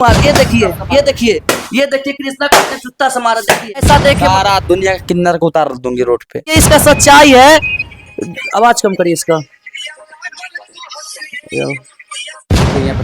ये देखिए ये देखिए ये देखिए कृष्णा को अपने जूता से मारा। देखिए ऐसा देखे सारा दुनिया के किन्नर को उतार दूंगी रोड पे। ये इसका सच्चाई है। आवाज कम करिए इसका।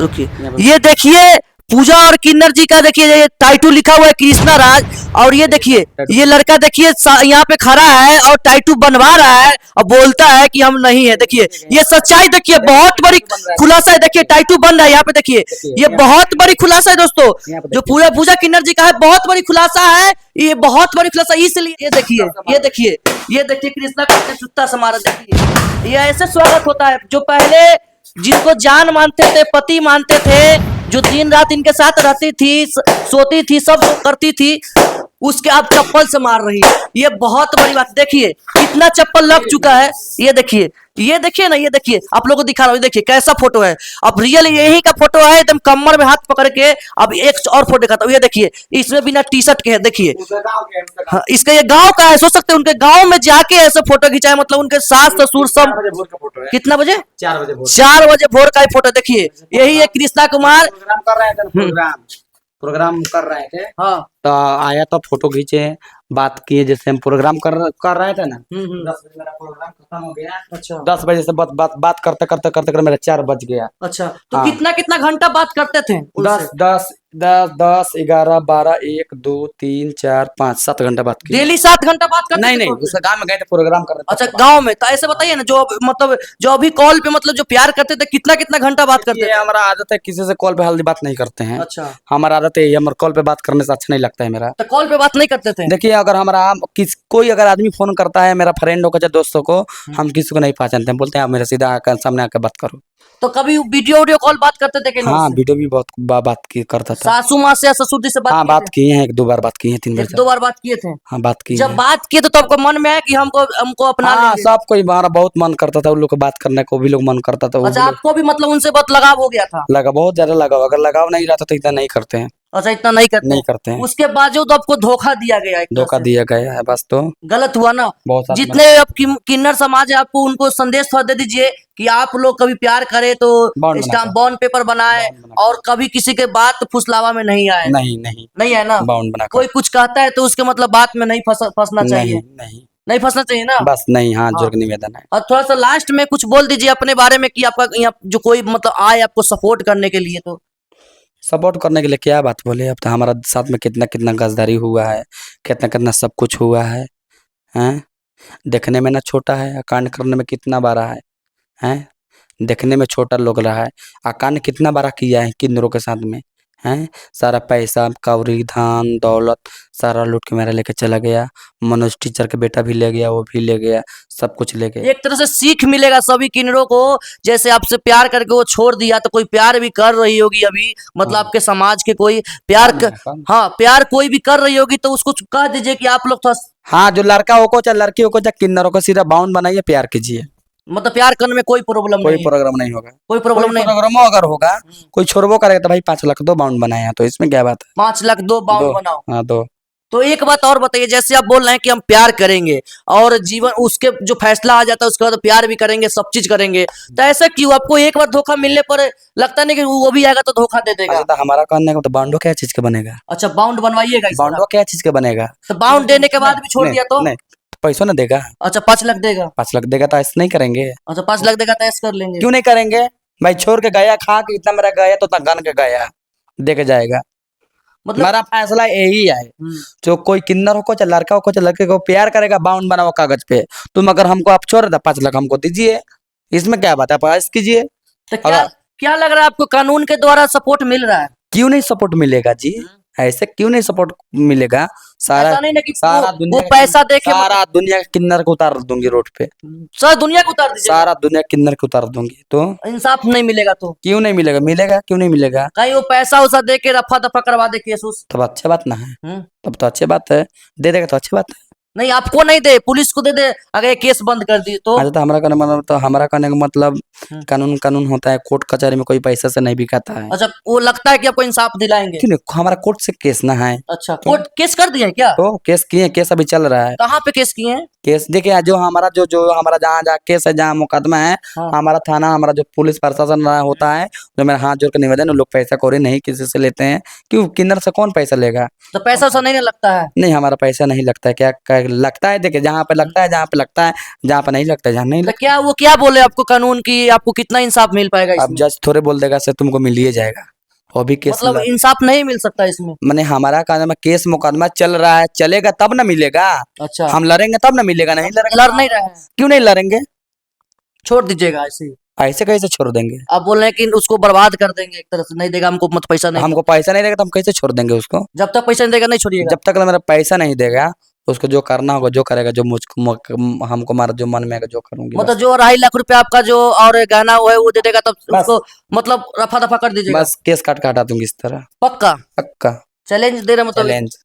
रुकिए ये देखिए पूजा और किन्नर जी का देखिए ये टाइटू लिखा हुआ है कृष्णा राज। और ये देखिए ये लड़का देखिए यहाँ पे खड़ा है और टाइटू बनवा रहा है और बोलता है कि हम नहीं है। देखिए ये सच्चाई देखिए बहुत बड़ी खुलासा है। देखिए टाइटू बन रहा है यहाँ पे। देखिए ये बहुत बड़ी खुलासा है दोस्तों जो पूरा पूजा किन्नर जी का है। बहुत बड़ी खुलासा है ये, बहुत बड़ी खुलासा। इसलिए ये देखिए ये देखिए ये देखिए कृष्णा को अपने जूता से मारा। देखिए ये ऐसे स्वागत होता है जो पहले जिनको जान मानते थे पति मानते थे जो दिन रात इनके साथ रहती थी सोती थी सब करती थी उसके आप चप्पल से मार रही है। ये बहुत बड़ी बात। देखिए कितना चप्पल लग चुका है। ये देखिए ना। ये देखिए आप लोगों को दिखा रहा हूँ। देखिए कैसा फोटो है। अब रियल यही का फोटो है एकदम कमर में हाथ पकड़ के। अब एक और फोटो दिखाता हूँ। ये देखिए इसमें बिना टी शर्ट के है। देखिए हाँ, इसका ये गांव का है। सोच सकते हैं उनके गांव में जाके ऐसे फोटो खिंचाए। मतलब उनके सास ससुर सब। कितना बजे? 4 बजे भोर का ही फोटो। देखिए यही है कृष्णा कुमार। प्रोग्राम कर रहे थे हाँ तो आया तो फोटो खींचे बात किए। जैसे हम प्रोग्राम कर रहे थे ना 10 बजे मेरा प्रोग्राम खत्म हो गया। अच्छा 10 बजे से बात करते मेरा 4 बज गया। अच्छा तो हाँ। कितना कितना घंटा बात करते थे उनसे? 10 11 12 1 2 3 4 5 7 घंटा बात की। डेली 7 घंटा बात करते नहीं थे नहीं कॉल पे? उसका गाँव में गए थे प्रोग्राम कर रहे थे। अच्छा गांव में। तो ऐसे बताइए ना जो मतलब जो अभी कॉल पे मतलब जो प्यार करते थे कितना कितना घंटा बात करते ये थे? हमारा आदत है किसी से कॉल पे हल्दी बात नहीं करते हैं। अच्छा हमारा आदत है हमारे कॉल पे बात करने से अच्छा नहीं लगता है मेरा। तो कॉल पे बात नहीं करते थे? देखिए अगर हमारा कोई अगर आदमी फोन करता है मेरा फ्रेंड हो चाहे दोस्तों को हम किसी को नहीं पहचानते हैं बोलते हैं आप मेरे सीधा आकर सामने आकर बात करो। तो कभी वीडियो कॉल बात करते थे कि नहीं हाँ उससे? वीडियो भी बहुत बात की करता था। सासू माँ से या ससुर जी से बात हाँ किए बात थे? किए हैं 1 2 बार बात की है 3 बार 1 2 बार बात किए थे? हाँ बात की जब है। बात किए तो आपको मन में है कि हमको हमको अपना हाँ लेंगे? सब कोई हमारा बहुत मन करता था उन लोग को बात करने को भी लोग मन करता था। वो अच्छा भी लोग आपको भी मतलब उनसे बहुत लगाव हो गया था? लगा बहुत ज्यादा लगाव। अगर लगाव नहीं रहता तो इतना नहीं करते हैं। अच्छा इतना नहीं करते नहीं करते हैं। उसके बावजूद आपको धोखा दिया गया एक तरह धोखा से। दिया गया है बस तो गलत हुआ ना। बहुत साथ में। जितने अब किन्नर समाज है आपको उनको संदेश थोड़ा दे दीजिए कि आप लोग कभी प्यार करें तो बॉन्ड स्टाम्प बनाकर बॉन्ड पेपर बनाए बॉन्ड बनाकर और कभी किसी के बात फुसलावा में नहीं आए। नहीं नहीं नहीं है ना। बाउंड बनाकर कोई कुछ कहता है तो उसके मतलब बात में नहीं फंसना चाहिए। नहीं नहीं नहीं फंसना चाहिए ना। बस नहीं हाथ हाँ। जोड़ के निवेदन है। और थोड़ा सा लास्ट में कुछ बोल दीजिए अपने बारे में कि आपका यहाँ जो कोई मतलब आए आपको सपोर्ट करने के लिए तो। सपोर्ट करने के लिए क्या बात बोले। अब तो हमारा साथ में कितना कितना गजदारी हुआ है कितना कितना सब कुछ हुआ है। हैं देखने में ना छोटा है कांड करने में कितना बड़ा है। हैं देखने में छोटा लोग रहा है कांड कितना बड़ा किया है किन्नरों के साथ में। हैं सारा पैसा कौड़ी धान दौलत सारा लूट के मेरा लेके चला गया। मनोज टीचर के बेटा भी ले गया वो भी ले गया सब कुछ ले गया। एक तरह से सीख मिलेगा सभी किन्नरों को। जैसे आपसे प्यार करके वो छोड़ दिया तो कोई प्यार भी कर रही होगी अभी मतलब हाँ। आपके समाज के कोई प्यार हाँ प्यार कोई भी कर रही होगी तो उसको कह दीजिए कि आप लोग थोड़ा हाँ जो लड़का हो को चाहे लड़की हो को चाहे किन्नरों को सीधा बाउंड बनाइए प्यार कीजिए। मतलब प्यार करने में कोई प्रॉब्लम कोई नहीं है। प्रोग्राम नहीं होगा। कोई कोई प्रॉब्लम नहीं। प्रोग्राम अगर होगा कोई छोड़बो करेगा तो भाई 5 लाख दो बाउंड बनाए हैं तो इसमें क्या बात है। 5 लाख दो बाउंड दो बनाओ। हाँ दो। तो एक बात और बताइए जैसे आप बोल रहे हैं कि हम प्यार करेंगे और जीवन उसके जो फैसला आ जाता है उसके बाद प्यार भी करेंगे सब चीज करेंगे तो ऐसा क्यों? आपको एक बार धोखा मिलने पर लगता नहीं कि वो भी आएगा तो धोखा दे देगा? अच्छा तो हमारा कहने का तो बाउंडो क्या चीज का बनेगा। अच्छा बाउंड बनवाइएगा इस बाउंडो बार। क्या चीज का बनेगा। तो बाउंड देने के बाद भी छोड़ नहीं दिया तो? नहीं पैसों ना देगा। अच्छा 5 लाख देगा। 5 लाख देगा तो ऐसे नहीं करेंगे। अच्छा 5 लाख देगा तो ऐसे कर लेंगे। क्यों नहीं करेंगे भाई छोड़ के गया खा के इतना मेरा गया तो उतना गन के गया दे के जाएगा। मतलब मेरा फैसला यही है जो कोई किन्नर हो को चाहे लड़का हो को चाहे लड़के को प्यार करेगा बाउंड बनाओ कागज पे। तुम अगर हमको आप छोड़ दे 5 लाख हमको दीजिए इसमें क्या बात है आप ऐश कीजिए। तो क्या क्या लग रहा है आपको कानून के द्वारा सपोर्ट मिल रहा है? क्यों नहीं सपोर्ट मिलेगा जी ऐसे क्यों नहीं सपोर्ट मिलेगा। सारा ऐसा नहीं ना कि सारा वो दुनिया पैसा देके सारा दुनिया के किन्नर को उतार दूंगी रोड पे। सर दुनिया को उतार दीजिए। सारा दुनिया किन्नर को उतार दूंगी तो इंसाफ नहीं मिलेगा तो? क्यों नहीं मिलेगा मिलेगा क्यों नहीं मिलेगा। कहीं वो पैसा उसा दे के रफा दफा करवा दे केस उस। तब अच्छी बात ना है। हम्म। तब तो अच्छी बात है दे देगा तो अच्छी बात है। नहीं आपको नहीं दे, पुलिस को दे दे, अगर ये केस बंद कर दिए तो। अच्छा, तो हमारा कहने का मतलब हम्म। कानून कानून होता है, कोर्ट कचहरी में कोई पैसा से नहीं बिकाता है। अच्छा वो लगता है कि आपको इंसाफ दिलाएंगे। क्यों नहीं, हमारा कोर्ट से केस ना है। अच्छा कोर्ट केस कर दिए हैं क्या? तो केस किए, केस अभी चल रहा है। कहाँ पे केस किए हैं? केस देखिए, जो हमारा जो हमारा जहाँ जहाँ केस है, जहाँ मुकदमा है, हाँ। हमारा थाना, हमारा जो पुलिस प्रशासन रहा होता है, जो मेरा हाथ जोड़ कर निवेदन है, उन लोग पैसा कौड़ी नहीं किसी से लेते हैं। क्यों, किन्नर से कौन पैसा लेगा? तो पैसा वैसा नहीं ना लगता है? नहीं, हमारा पैसा नहीं लगता है। क्या लगता है? देखिए, जहाँ पे लगता है, जहाँ पे लगता है, जहाँ पे नहीं लगता है, जहाँ नहीं तो लगता। क्या वो क्या बोले आपको कानून की, आपको कितना इंसाफ मिल पाएगा अब इसमें? जज थोड़े बोल देगा सर तुमको मिल ही जाएगा, वो भी केस मतलब इंसाफ नहीं मिल सकता इसमें? मैंने हमारा कहना, केस मुकदमा चल रहा है, चलेगा तब ना मिलेगा। अच्छा हम लड़ेंगे तब ना मिलेगा, नहीं लड़ेंगे। लड़ नहीं रहे हैं, क्यों नहीं लड़ेंगे? छोड़ दीजिएगा ऐसे ही। ऐसे कैसे छोड़ देंगे? आप बोल रहे हैं कि उसको बर्बाद कर देंगे एक तरह से, नहीं देगा हमको मत पैसा नहीं हमको पैसा नहीं देगा तो हम कैसे छोड़ देंगे उसको? जब तक पैसा नहीं देगा नहीं छोड़िएगा। जब तक मेरा पैसा नहीं देगा, उसको जो करना होगा, जो करेगा, जो हमको मारा, जो मन में आएगा, जो करूंगी मतलब बस। जो 2.5 लाख रुपया आपका जो और गहना वो है वो दे देगा, तब बस। उसको मतलब रफा दफा कर दीजिएगा। बस केस काट के हटा दूंगी इस तरह। पक्का पक्का। चैलेंज दे रहे मतलब। चैलेंज,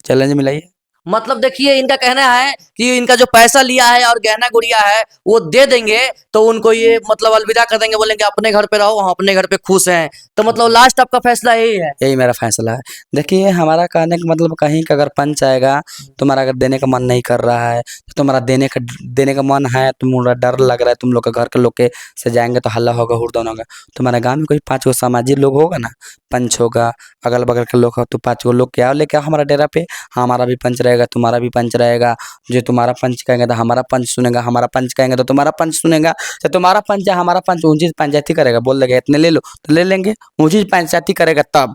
चैलेंज मिलाइए। मतलब देखिए इनका कहना है कि इनका जो पैसा लिया है और गहना गुड़िया है वो दे देंगे तो उनको ये मतलब अलविदा कर देंगे, बोलेंगे अपने घर पे रहो, हम अपने घर पे खुश हैं। तो मतलब लास्ट आपका फैसला यही है? यही मेरा फैसला है। देखिए, हमारा कहने का मतलब, कहीं का अगर पंच आएगा, तुम्हारा अगर देने का मन नहीं कर रहा है, तो तुम्हारा देने का मन है, तुम्हारा डर लग रहा है, तुम लोग के घर के लोग के से जाएंगे तो हल्ला होगा, हुड़दंग होगा। तुम्हारे गांव में कोई 5 गो सामाजिक लोग होगा ना, पंच होगा, अगल बगल के लोग हो, तो 5 गो लोग क्या लेके आओ हमारा डेरा पे। हमारा भी पंच रहेगा, तुम्हारा भी पंच रहेगा। जो तुम्हारा पंच कहेंगे तो हमारा पंच सुनेगा, हमारा पंच कहेंगे तो तुम्हारा पंच सुनेगा। तो तुम्हारा पंच या हमारा पंच ऊंची पंचायती करेगा, बोल देगा इतने ले लो तो ले लेंगे। ऊंची पंचायती करेगा तब,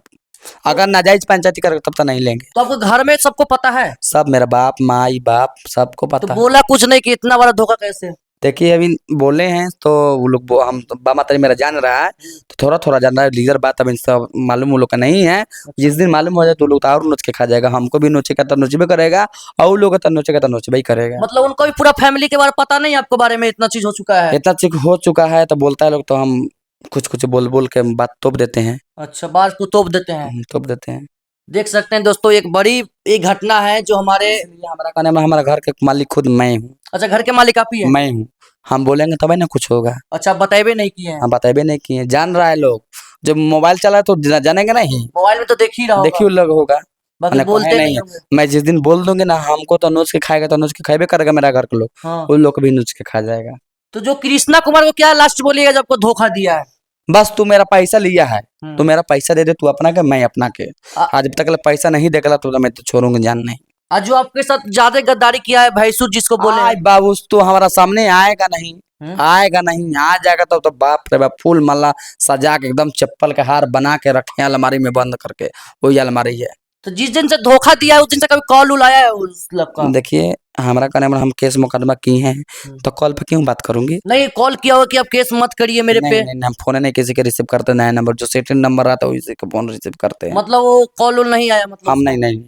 अगर नाजायज पंचायती करेगा तब तो नहीं लेंगे। तो आपको घर में सबको पता है? सब, मेरा बाप माई बाप सबको तो पता है। बोला कुछ नहीं कि इतना बड़ा धोखा कैसे? देखिए, अभी बोले हैं तो वो लोग हम तो बाबा माता मेरा जान रहा है, तो थोड़ा थोड़ा जान रहा है। लीगल बात अब इनसे मालूम वो लोग का नहीं है। जिस दिन मालूम हो जाए तो लोग तो और नोच के खा जाएगा, हमको भी नोचेगा तो नोचबे करेगा, और वो लोग तो नोचेगा तो नोचबे ही करेगा। मतलब उनको भी पूरा फैमिली के बारे में पता नहीं, आपको बारे में इतना चीज हो चुका है? इतना चीज हो चुका है तो बोलता है लोग, तो हम कुछ कुछ बोल बोल के बात तोप देते हैं। अच्छा बात को तोप देते हैं। तोप देते हैं। देख सकते हैं दोस्तों एक बड़ी एक घटना है जो हमारे। इसलिए हमारा कहना है, हमारा घर के मालिक खुद मैं हूँ। अच्छा घर के मालिक आप ही है? मैं हूँ। हम बोलेंगे तभी ना कुछ होगा। अच्छा आप बताइए नहीं किए हैं? हम बताइबे नहीं किए, जान रहा है लोग। जब मोबाइल चला है तो जानेंगे नहीं। मोबाइल में तो देख ही रहा होगा। देखिए लोग होगा, बाकी मैंने बोलते कहे नहीं नहीं है। होंगे। मैं जिस दिन बोल दूंगी ना हमको तो नोच के खाएगा, तो नोच के खाएबे करेगा मेरा घर के लोग। हाँ। उन लोग को भी नोच के खा जाएगा। तो जो कृष्णा कुमार को क्या लास्ट बोलिएगा जब आपको धोखा दिया है? बस तू मेरा पैसा लिया है, तू मेरा पैसा दे दे, तू अपना के मैं अपना के। आ- आज तक पैसा नहीं देगा तो मैं तो छोड़ूंगा जान नहीं। आज जो आपके साथ ज्यादा गद्दारी किया है भैंसुर जिसको बोले आय हैं। बाबू, तो हमारा सामने आएगा नहीं। आएगा नहीं, आ जाएगा तो बाप रे बाप, फूल माला सजा के एकदम चप्पल के हार बना के रखे हैं अलमारी में बंद करके, वही अलमारी है। तो जिस दिन से धोखा दिया है उस दिन से कभी कॉल उल आया है उस लड़का का? देखिए, हमारा कहने में हम केस मुकदमा किए हैं तो कॉल पे क्यों बात करूंगी? नहीं कॉल किया होगा कि आप केस मत करिए मेरे नहीं, पे? नहीं, नहीं, हम फोन नहीं किसी के रिसीव करते, नया नंबर जो सेटिंग नंबर आता है उसी का फोन रिसीव करते हैं। मतलब वो कॉल उल नहीं आया मतलब? हम नहीं नहीं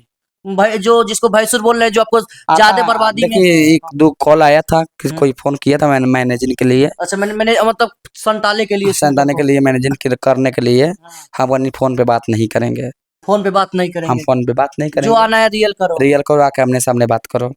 भाई जो जिसको भैंसुर बोल रहे हैं जो आपको ज्यादा बर्बादी में। देखिए, 1-2 कॉल आया था कि कोई फोन किया था मैंने मैनेजिंग के लिए, अच्छा मैंने मतलब संताले के लिए संताने के लिए, मैनेजिंग करने के लिए। हम अपनी फोन पे बात नहीं करेंगे। फोन पे बात नहीं हम करेंगे। फोन पे बात नहीं जो करेंगे। आना है रियल करो। रियल करो, आके आमने सामने बात करो।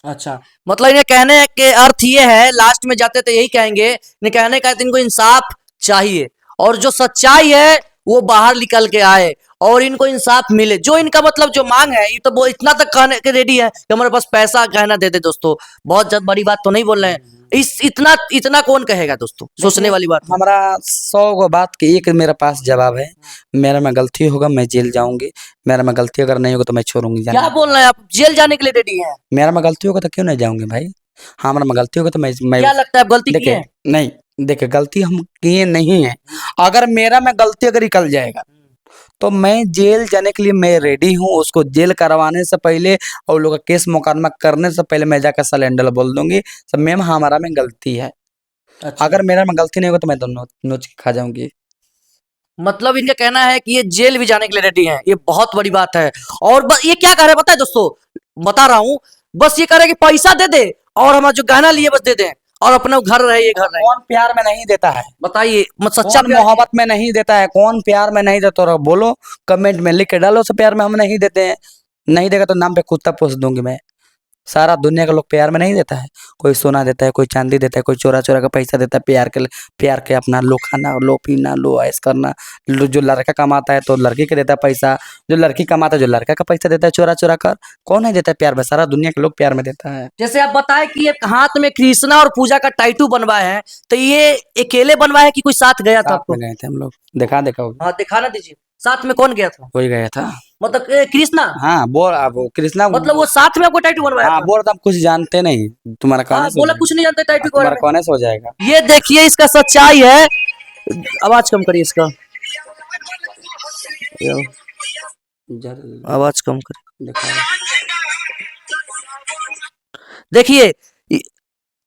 अच्छा मतलब इन्हें कहने के अर्थ ये है, लास्ट में जाते तो यही कहेंगे, इन्हें कहने का इनको इंसाफ चाहिए और जो सच्चाई है वो बाहर निकल के आए और इनको इंसाफ मिले। जो इनका मतलब जो मांग है ये तो वो इतना तक कहने के रेडी है कि हमारे पास पैसा गहना दे दे। दोस्तों बहुत बड़ी बात तो नहीं बोल रहे हैं, इस इतना इतना कौन कहेगा दोस्तों, सोचने वाली बात है। हमारा 100 गो बात के एक मेरे पास जवाब है। मेरा में गलती होगा मैं जेल जाऊंगी, मेरा में गलती अगर नहीं होगा तो मैं छोड़ूंगी जाने। क्या बोल रहे हैं आप, जेल जाने के लिए रेडी हैं? मेरा में गलती होगा तो क्यों नहीं जाऊंगे भाई? हमारा में गलती होगा तो मैं क्या लगता है आप गलती किए देखिए हैं? नहीं, देखिए गलती हम किए नहीं है। अगर मेरा में गलती अगर निकल जाएगा तो मैं जेल जाने के लिए मैं रेडी हूँ। उसको जेल करवाने से पहले और लोग का केस मुकदमा करने से पहले मैं जाकर सिलेंडर बोल दूंगी सब मैम हमारा में गलती है। अच्छा। अगर मेरा में गलती नहीं होगा तो मैं दोनों नोच के खा जाऊंगी। मतलब इनका कहना है कि ये जेल भी जाने के लिए रेडी हैं, ये बहुत बड़ी बात है। और बस ये क्या कह रहे हैं पता है दोस्तों, बता रहा हूँ, बस ये कह रहे हैं कि पैसा दे दे और हमारा जो गहना लिए बस दे दें और अपना घर रहे, ये घर रहे। कौन प्यार में नहीं देता है? बताइए सच्चा कौन मोहब्बत में नहीं देता है? कौन प्यार में नहीं देता? और बोलो, कमेंट में लिख के डालो, सब प्यार में हम नहीं देते हैं। नहीं देगा तो नाम पे कुत्ता पोस दूंगी मैं। सारा दुनिया का लोग प्यार में नहीं देता है। कोई सोना देता है, कोई चांदी देता है, कोई चोरा चोरा का पैसा देता है प्यार के लिए। प्यार के अपना लो खाना, लो पीना, लो ऐश करना। जो लड़का कमाता है तो लड़की के देता है पैसा, जो लड़की कमाता है जो लड़का का पैसा देता है चोरा चोरा कर। कौन नहीं देता है प्यार में? सारा दुनिया के लोग प्यार में देता है। जैसे आप बताए कि ये हाथ में कृष्णा और पूजा का टाइटू बनवाए हैं, तो ये अकेले बनवाए हैं कि कोई साथ गया था साथ आपको? में गए थे हम लोग। देखा होगा। हाँ, दिखाना दीजिए, साथ में कौन गया था? कोई गया था। मतलब कृष्णा, हाँ बोल, अब वो कृष्णा। मतलब वो साथ में आपको टाइटू बनवाया हाँ था? बोल, आप कुछ जानते नहीं, तुम्हारा हाँ, कहने से हो बोला जाएगा। कुछ नहीं जानते टाइटू के बारे तुम्हारा में। कहने से हो जाएगा। ये देखिए इसका सच्चाई है। आवाज कम करिए इसका, आवाज कम करिए। देखा, देखिए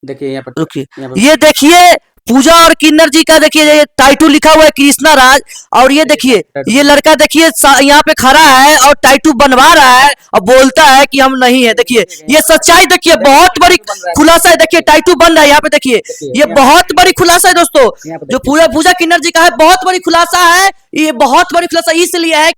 देखिए यहाँ पर, रुकिए, यहाँ पर ये देखिए पूजा और किन्नर जी का देखिए ये टाइटू लिखा हुआ है कृष्णा राज। और ये देखिए ये लड़का देखिए यहाँ पे खड़ा है और टाइटू बनवा रहा है और बोलता है कि हम नहीं है। देखिए ये सच्चाई, देखिए बहुत बड़ी खुलासा है। देखिए टाइटू बन रहा है यहाँ पे, देखिए ये बहुत बड़ी खुलासा है दोस्तों। जो पूजा किन्नर जी का है, बहुत बड़ी खुलासा है। ये बहुत बड़ी खुलासा इसलिए है